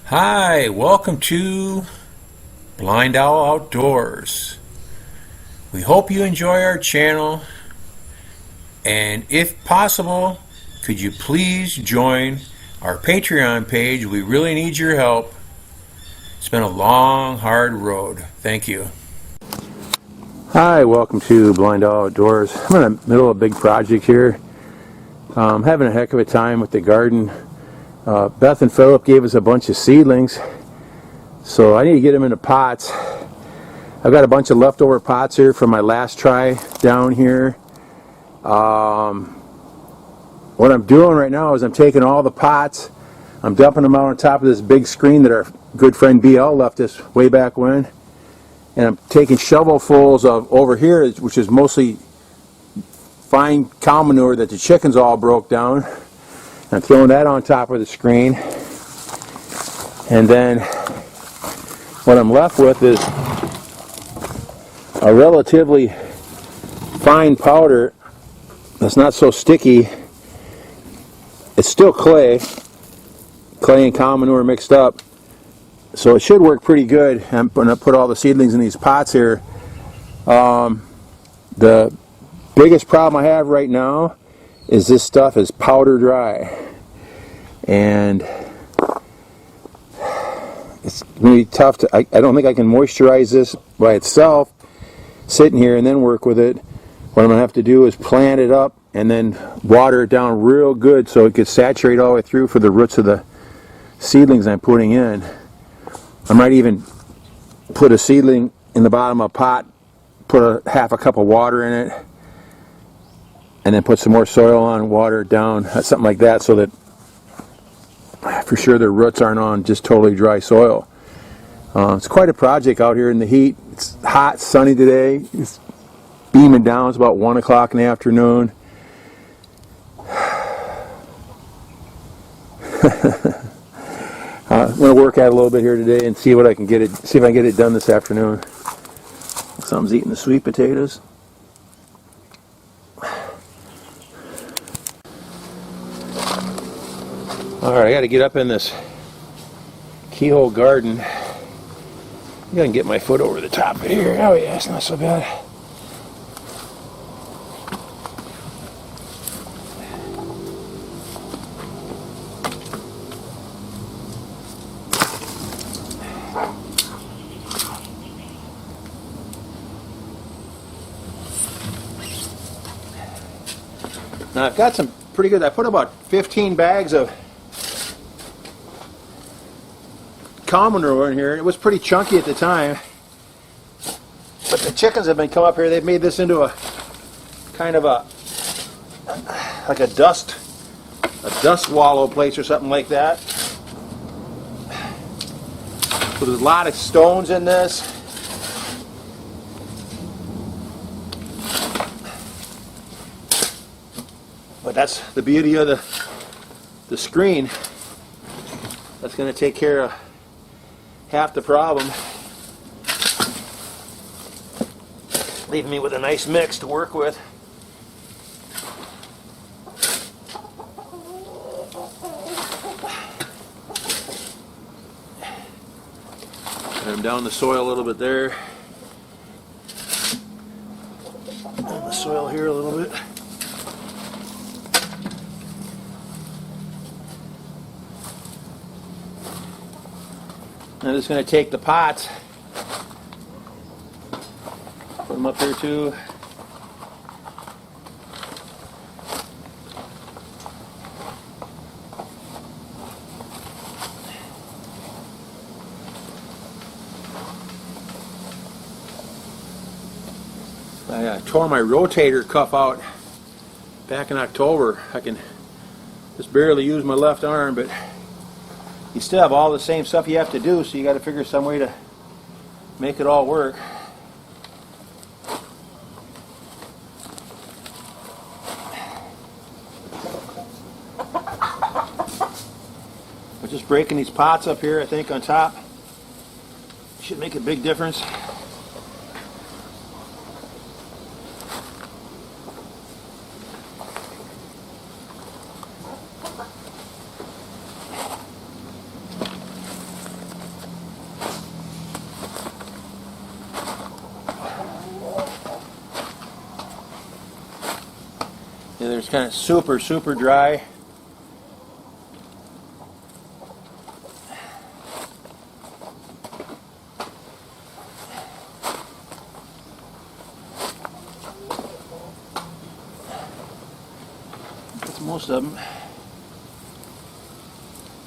Hi, welcome to BlindOwl Outdoors. We hope you enjoy our channel, and if possible, could you please join our Patreon page? We really need your help. It's been a long, hard road. Thank you. Hi, welcome to BlindOwl Outdoors. I'm in the middle of a big project here. Having a heck of a time with the garden. Beth and Philip gave us a bunch of seedlings, so I need to get them into pots. I've got a bunch of leftover pots here from my last try down here. What I'm doing right now is I'm taking all the pots, I'm dumping them out on top of this big screen that our good friend BL left us way back when, and I'm taking shovelfuls of over here, which is mostly fine cow manure that the chickens all broke down. I'm throwing that on top of the screen, and then what I'm left with is a relatively fine powder that's not so sticky. It's still clay and cow manure mixed up, so it should work pretty good. I'm going to put all the seedlings in these pots here. The biggest problem I have right now is this stuff is powder dry, and it's really tough to, I don't think I can moisturize this by itself sitting here and then work with it. What I'm going to have to do is plant it up and then water it down real good so it gets saturated all the way through for the roots of the seedlings I'm putting in. I might even put a seedling in the bottom of a pot, put half a cup of water in it, and then put some more soil on, water it down, something like that, so that for sure their roots aren't on just totally dry soil. It's quite a project out here in the heat. It's hot, sunny today. It's beaming down. It's about 1 o'clock in the afternoon. I'm going to work at it a little bit here today and see what I can get it. See if I can get it done this afternoon. Someone's eating the sweet potatoes. All right, I got to get up in this keyhole garden. I got to get my foot over the top of here. Oh yeah, it's not so bad. Now I've got some pretty good, I put about 15 bags of cow manure in here. It was pretty chunky at the time, but the chickens have been come up here. They've made this into a kind of a, like a dust wallow place or something like that. So there's a lot of stones in this. But that's the beauty of the screen. That's going to take care of half the problem, leaving me with a nice mix to work with. I'm down the soil a little bit there, down the soil here a little bit. I'm just going to take the pots, put them up here too. I tore my rotator cuff out back in October. I can just barely use my left arm, but you still have all the same stuff you have to do, so you got to figure some way to make it all work. But just breaking these pots up here, I think, on top should make a big difference. Yeah, there's kind of super dry. That's most of them.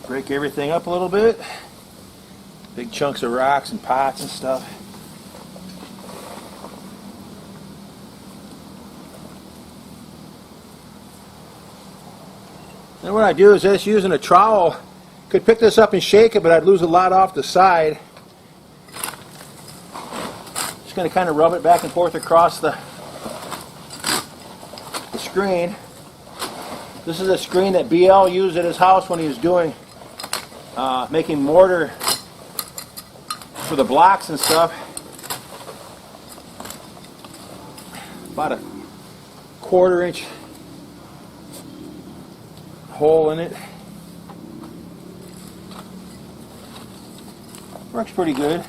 Break everything up a little bit. Big chunks of rocks and pots and stuff. Then what I do is just using a trowel. Could pick this up and shake it, but I'd lose a lot off the side. Just going to kind of rub it back and forth across the screen. This is a screen that BL used at his house when he was doing making mortar for the blocks and stuff. About a 1/4 inch hole in it. Works pretty good.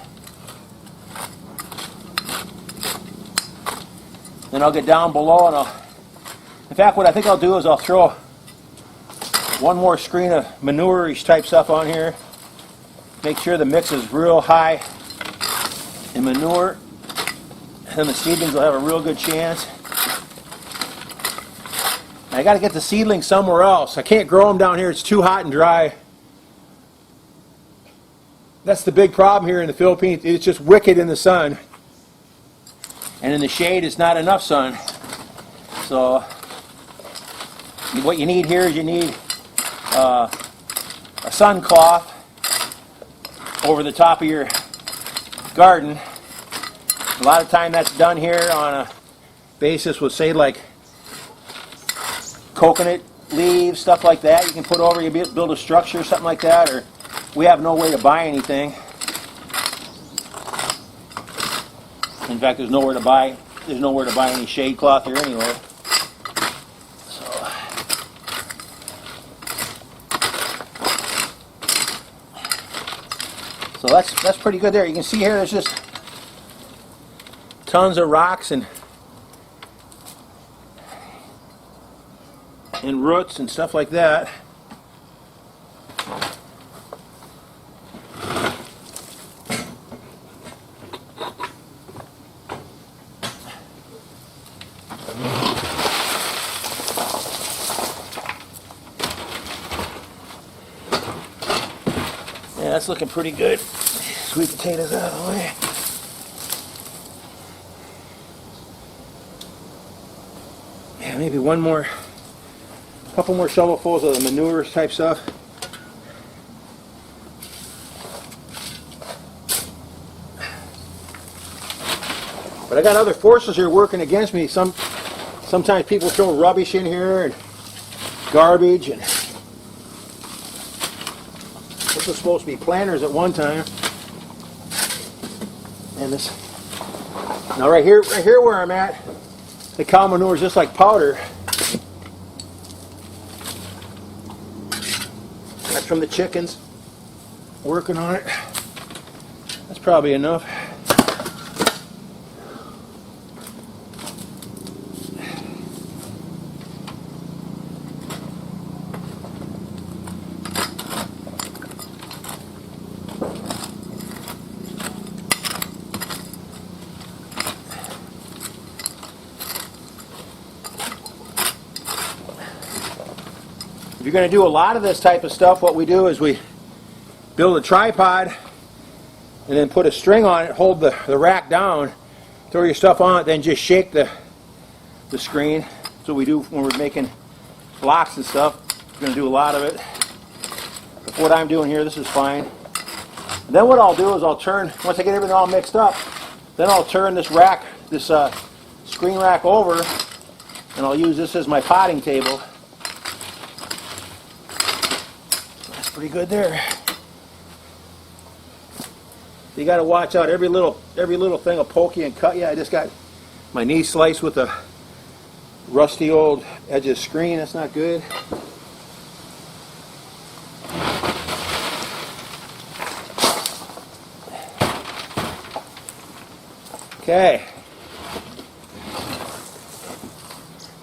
Then I'll get down below and in fact, what I think I'll do is I'll throw one more screen of manure-ish type stuff on here. Make sure the mix is real high in manure, and the seedlings will have a real good chance. I got to get the seedlings somewhere else. I can't grow them down here. It's too hot and dry. That's the big problem here in the Philippines. It's just wicked in the sun. And in the shade, it's not enough sun. So what you need here is you need a sun cloth over the top of your garden. A lot of time that's done here on a basis with, say, like coconut leaves, stuff like that. You can put over, you build a structure, something like that. Or we have no way to buy anything. In fact, there's nowhere to buy any shade cloth here anyway. So that's pretty good there. You can see here there's just tons of rocks and roots and stuff like that. Yeah, that's looking pretty good. Sweet potatoes out of the way. Yeah, maybe couple more shovelfuls of the manure type stuff. But I got other forces here working against me. Sometimes people throw rubbish in here and garbage, and this was supposed to be planters at one time. And this now right here where I'm at, the cow manure is just like powder. That's from the chickens working on it. That's probably enough. If you're going to do a lot of this type of stuff, what we do is we build a tripod and then put a string on it, hold the rack down, throw your stuff on it, then just shake the screen. That's what we do when we're making blocks and stuff. We're going to do a lot of it. But what I'm doing here, this is fine. And then what I'll do is I'll turn, once I get everything all mixed up, then I'll turn this rack, this screen rack over, and I'll use this as my potting table. Pretty good there. You got to watch out. Every little thing will poke you and cut you. I just got my knee sliced with a rusty old edge of screen. That's not good. Okay.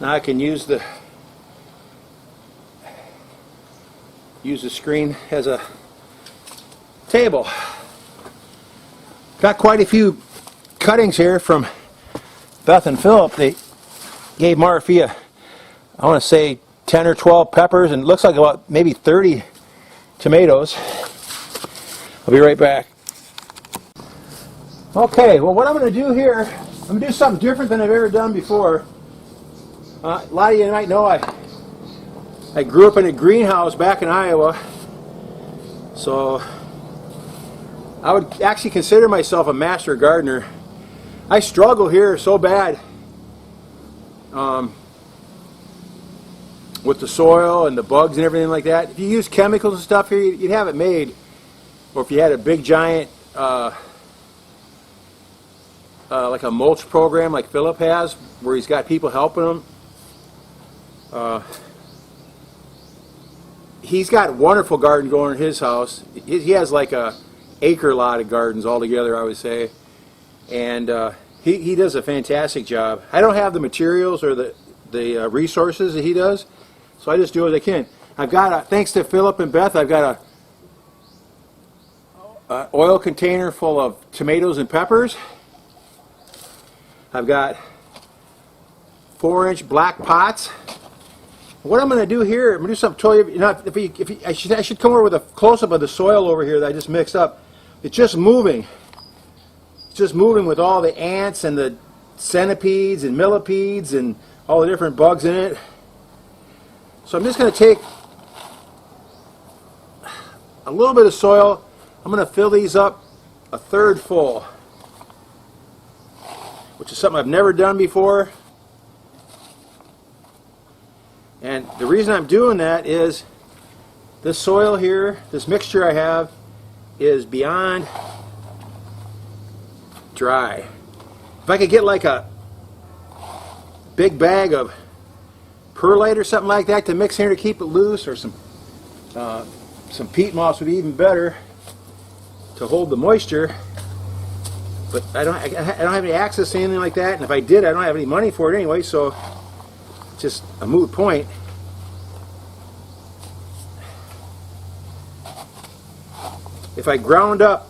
Now I can use the screen as a table. Got quite a few cuttings here from Beth and Philip. They gave Marife I want to say 10 or 12 peppers, and it looks like about maybe 30 tomatoes. I'll be right back. Okay, well, what I'm going to do here, I'm going to do something different than I've ever done before. A lot of you might know I grew up in a greenhouse back in Iowa, so I would actually consider myself a master gardener. I struggle here so bad with the soil and the bugs and everything like that. If you use chemicals and stuff here, you'd have it made. Or if you had a big giant like a mulch program like Philip has, where he's got people helping him. He's got a wonderful garden going in his house. He has like a acre lot of gardens altogether, I would say, and he does a fantastic job. I don't have the materials or the resources that he does, so I just do what I can. I've got thanks to Philip and Beth, I've got a oil container full of tomatoes and peppers. I've got 4-inch black pots. What I'm going to do here, I'm going to do something totally, I should come over with a close-up of the soil over here that I just mixed up. It's just moving. It's just moving with all the ants and the centipedes and millipedes and all the different bugs in it. So I'm just going to take a little bit of soil. I'm going to fill these up a third full, which is something I've never done before. And the reason I'm doing that is this soil here, this mixture I have, is beyond dry. If I could get like a big bag of perlite or something like that to mix here to keep it loose, or some peat moss would be even better to hold the moisture. But I don't have any access to anything like that, and if I did, I don't have any money for it anyway, so it's just a moot point. If I ground up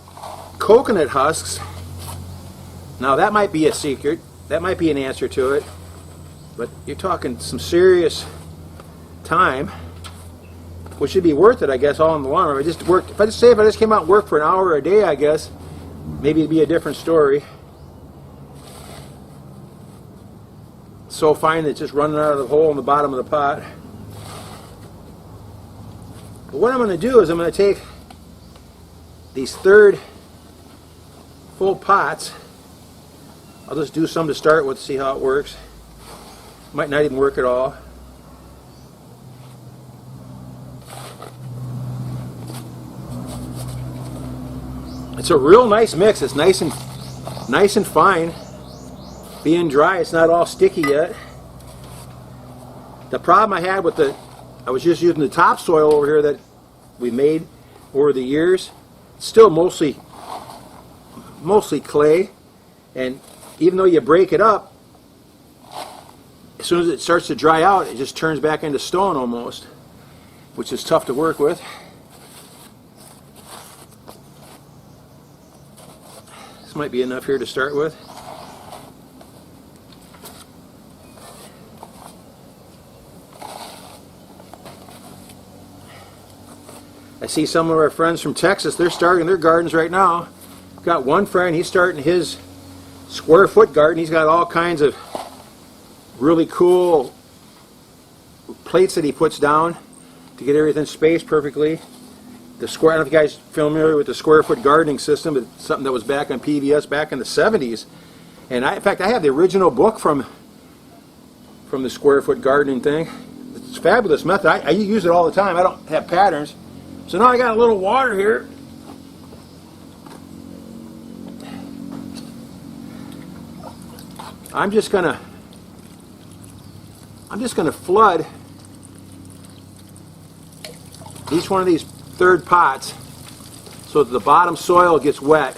coconut husks, now that might be a secret, that might be an answer to it, but you're talking some serious time, which should be worth it, I guess, all in the long run. If I just came out and worked for an hour a day, I guess, maybe it'd be a different story. So fine it's just running out of the hole in the bottom of the pot. But what I'm going to do is I'm going to take these third full pots. I'll just do some to start with, see how it works. Might not even work at all. It's a real nice mix. It's nice and fine. Being dry, it's not all sticky yet. The problem I had with I was just using the topsoil over here that we made over the years. It's still mostly clay, and even though you break it up, as soon as it starts to dry out, it just turns back into stone almost, which is tough to work with. This might be enough here to start with. I see some of our friends from Texas, they're starting their gardens right now. Got one friend, he's starting his square foot garden. He's got all kinds of really cool plates that he puts down to get everything spaced perfectly. I don't know if you guys are familiar with the square foot gardening system. It's something that was back on PBS back in the 70s. And in fact, I have the original book from the square foot gardening thing. It's a fabulous method. I use it all the time. I don't have patterns. So now I got a little water here. I'm just gonna flood each one of these third pots so that the bottom soil gets wet.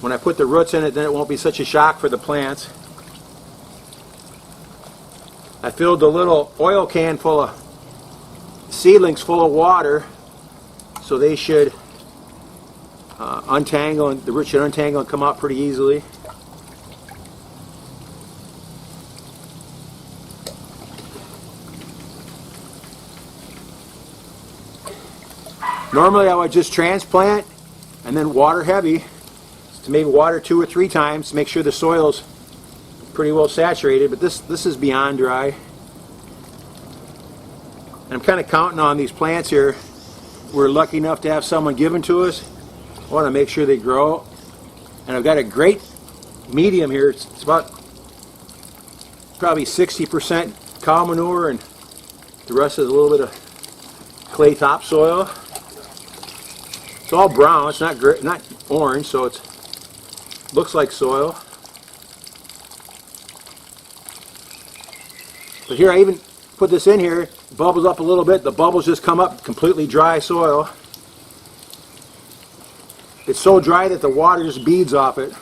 when I put the roots in it, then it won't be such a shock for the plants. I filled the little oil can full of seedlings full of water, so they should untangle, and the roots should untangle and come out pretty easily. Normally I would just transplant and then water heavy, to maybe water 2 or 3 times to make sure the soil's pretty well saturated, but this is beyond dry. And I'm kind of counting on these plants here. We're lucky enough to have someone given to us. I want to make sure they grow. And I've got a great medium here. It's about probably 60% cow manure, and the rest is a little bit of clay topsoil. It's all brown. It's not orange, so it looks like soil. But here I even put this in here. It bubbles up a little bit. The bubbles just come up completely dry soil. It's so dry that the water just beads off it.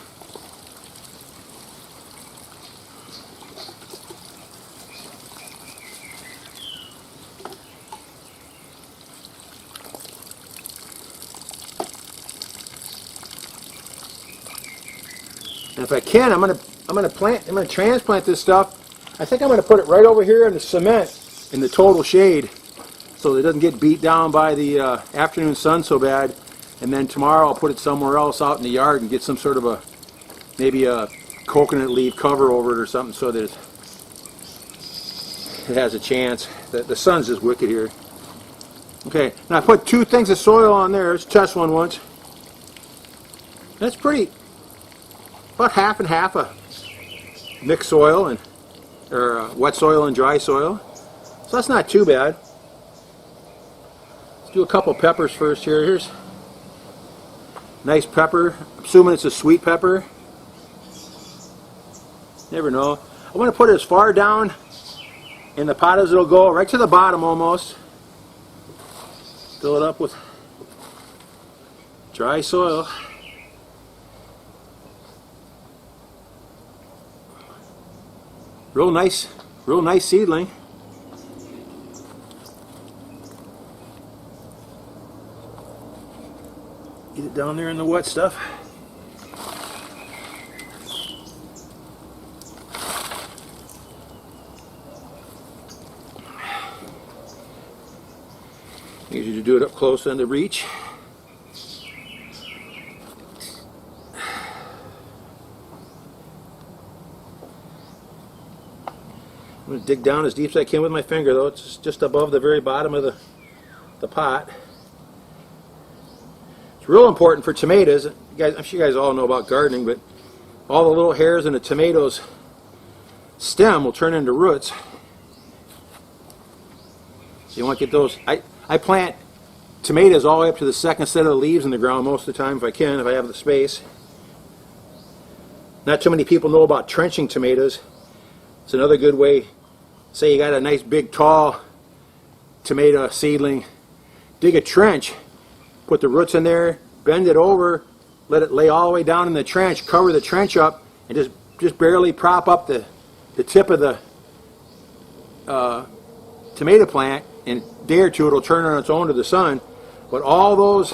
And if I can, I'm gonna transplant this stuff. I think I'm gonna put it right over here in the cement in the total shade, so it doesn't get beat down by the afternoon sun so bad. And then tomorrow I'll put it somewhere else out in the yard and get some sort of maybe a coconut leaf cover over it or something, so that it has a chance. The sun's just wicked here. Okay, now I put 2 things of soil on there. Let's test one once. That's pretty. About half and half of mixed soil or wet soil and dry soil, so that's not too bad. Let's do a couple peppers first here. Here's nice pepper. I'm assuming it's a sweet pepper. Never know. I want to put it as far down in the pot as it'll go, right to the bottom almost. Fill it up with dry soil. Real nice seedling. Get it down there in the wet stuff. Easy to do it up close on the reach. I'm going to dig down as deep as I can with my finger, though. It's just above the very bottom of the pot. It's real important for tomatoes. Guys, I'm sure you guys all know about gardening, but all the little hairs in a tomato's stem will turn into roots. So you want to get those. I plant tomatoes all the way up to the second set of the leaves in the ground most of the time if I can, if I have the space. Not too many people know about trenching tomatoes. It's another good way. Say you got a nice big tall tomato seedling, dig a trench, put the roots in there, bend it over, let it lay all the way down in the trench, cover the trench up, and just barely prop up the tip of the tomato plant, and a day or two it'll turn on its own to the sun. But all those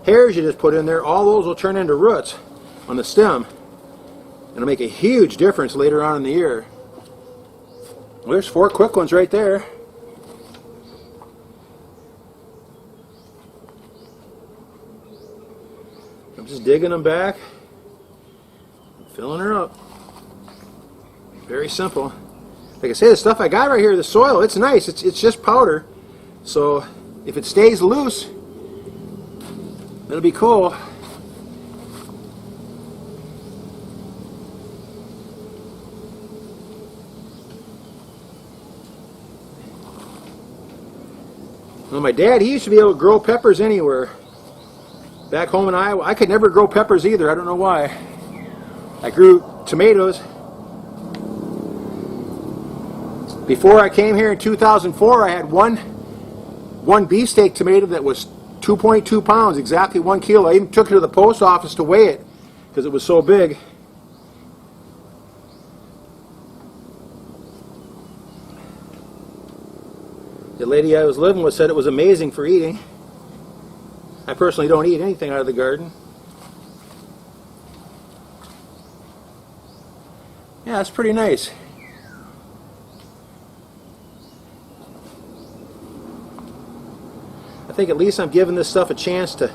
hairs you just put in there, all those will turn into roots on the stem. It'll make a huge difference later on in the year. Well, there's 4 quick ones right there. I'm just digging them back, filling her up. Very simple. Like I say, the stuff I got right here, the soil, it's nice. It's just powder. So if it stays loose, it'll be cool. Well, my dad, he used to be able to grow peppers anywhere. Back home in Iowa, I could never grow peppers either. I don't know why. I grew tomatoes. Before I came here in 2004, I had one beefsteak tomato that was 2.2 pounds, exactly 1 kilo. I even took it to the post office to weigh it, because it was so big. The lady I was living with said it was amazing for eating. I personally don't eat anything out of the garden. Yeah, it's pretty nice. I think at least I'm giving this stuff a chance to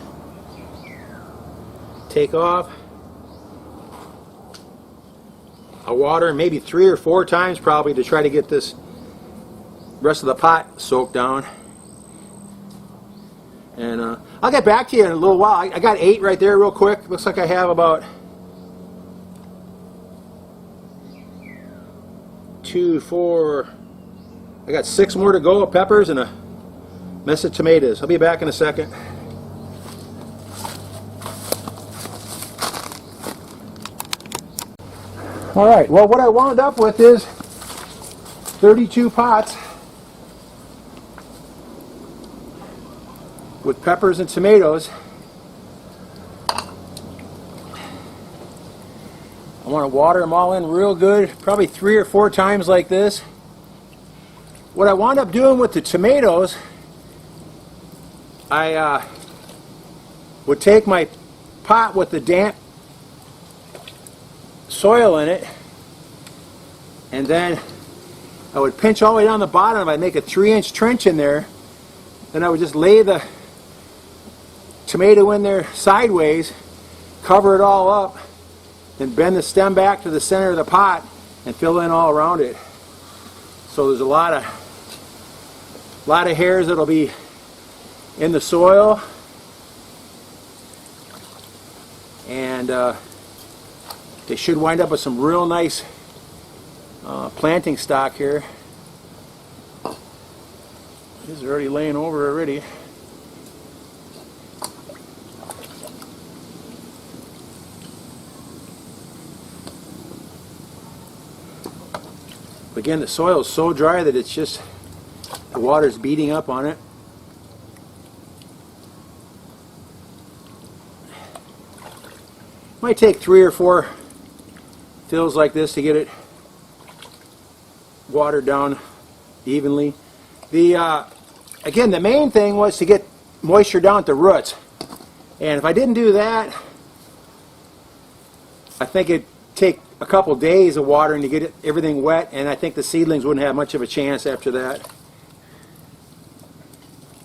take off. I'll water maybe 3 or 4 times probably to try to get this rest of the pot soaked down. And I'll get back to you in a little while. I got 8 right there real quick. Looks like I have about 2, 4, I got 6 more to go of peppers and a mess of tomatoes. I'll be back in a second. Alright, well what I wound up with is 32 pots with peppers and tomatoes. I want to water them all in real good, probably 3 or 4 times like this. What I wound up doing with the tomatoes, I would take my pot with the damp soil in it, and then I would pinch all the way down the bottom. I'd make a 3-inch trench in there. Then I would just lay the tomato in there sideways, cover it all up, then bend the stem back to the center of the pot and fill in all around it. So there's a lot of hairs that'll be in the soil, and they should wind up with some real nice planting stock here. These are already laying over already. Again, the soil is so dry that it's just, the water's beating up on it. Might take 3 or 4 fills like this to get it watered down evenly. Again, the main thing was to get moisture down at the roots. And if I didn't do that, I think it'd take a couple days of watering to get everything wet, and I think the seedlings wouldn't have much of a chance after that.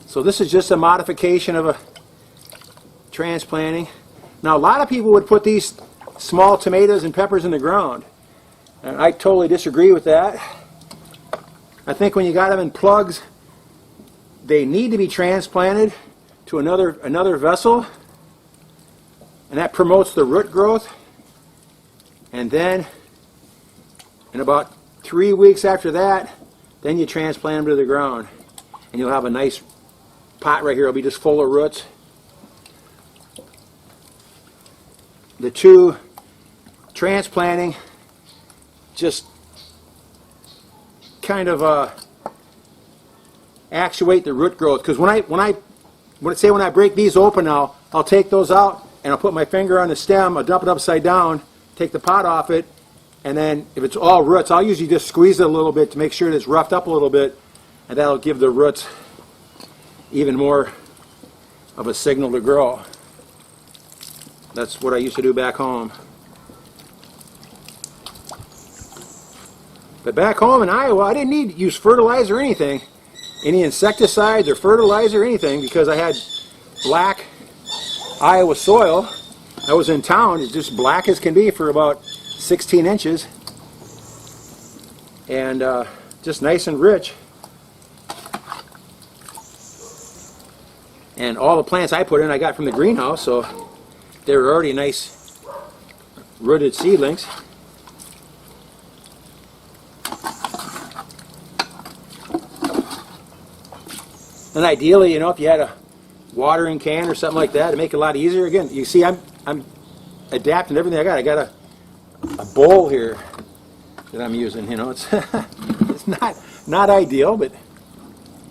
So this is just a modification of a transplanting. Now a lot of people would put these small tomatoes and peppers in the ground, and I totally disagree with that. I think when you got them in plugs, they need to be transplanted to another vessel, and that promotes the root growth. And then in about 3 weeks after that, then you transplant them to the ground, and you'll have a nice pot right here. It'll be just full of roots. The 2 transplanting just kind of actuate the root growth, because when I break these open now, I'll take those out and I'll put my finger on the stem, I'll dump it upside down, take the pot off it, and then if it's all roots, I'll usually just squeeze it a little bit to make sure that it's roughed up a little bit, and that'll give the roots even more of a signal to grow. That's what I used to do back home. But back home in Iowa, I didn't need to use fertilizer or anything, any insecticides or fertilizer or anything, because I had black Iowa soil. I was in town, it's just black as can be for about 16 inches, and just nice and rich. And all the plants I put in I got from the greenhouse, so they were already nice rooted seedlings. And ideally, you know, if you had a watering can or something like that to make it a lot easier. Again, you see I'm adapting everything I got. I got a bowl here that I'm using, you know. It's it's not ideal, but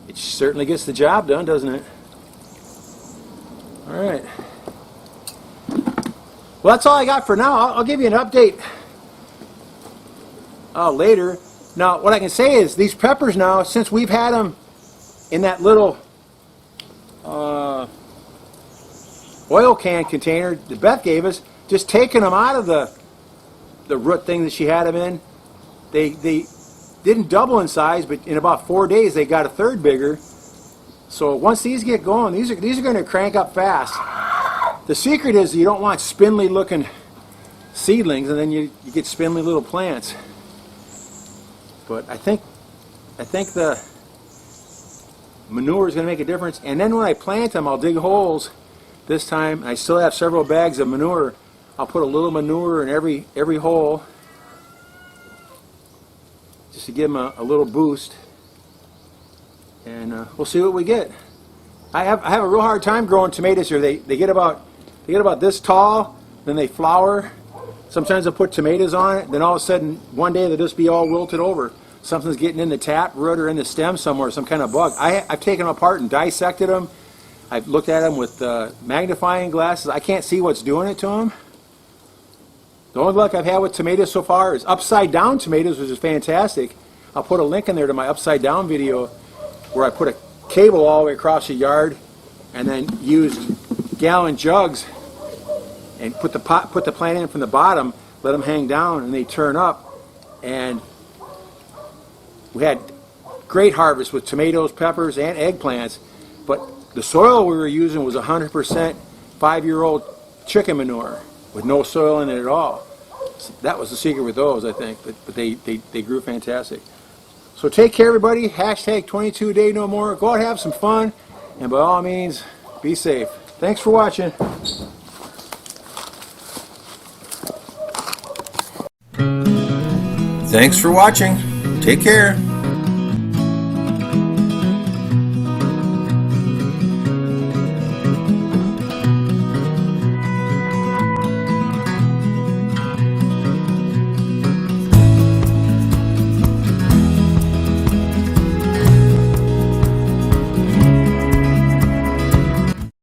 it certainly gets the job done, doesn't it? All right. Well, that's all I got for now. I'll give you an update later. Now, what I can say is these peppers now, since we've had them in that little oil can container that Beth gave us, just taking them out of the root thing that she had them in, they didn't double in size, but in about 4 days they got a third bigger. So once these get going, these are going to crank up fast. The secret is you don't want spindly looking seedlings, and then you get spindly little plants. But I think the manure is going to make a difference. And then when I plant them, I'll dig holes this time. I still have several bags of manure. I'll put a little manure in every hole just to give them a little boost. And we'll see what we get. I have a real hard time growing tomatoes here. They get about this tall, then they flower. Sometimes I'll put tomatoes on it, then all of a sudden one day they'll just be all wilted over. Something's getting in the tap root or in the stem somewhere, some kind of bug. I've taken them apart and dissected them. I've looked at them with magnifying glasses. I can't see what's doing it to them. The only luck I've had with tomatoes so far is upside down tomatoes, which is fantastic. I'll put a link in there to my upside down video where I put a cable all the way across the yard and then used gallon jugs and put the plant in from the bottom, let them hang down, and they turn up. And we had great harvest with tomatoes, peppers, and eggplants. But the soil we were using was 100% 5-year-old chicken manure with no soil in it at all. So that was the secret with those, I think. But they grew fantastic. So take care, everybody. Hashtag 22 day no more. Go out and have some fun. And by all means, be safe. Thanks for watching. Thanks for watching. Take care.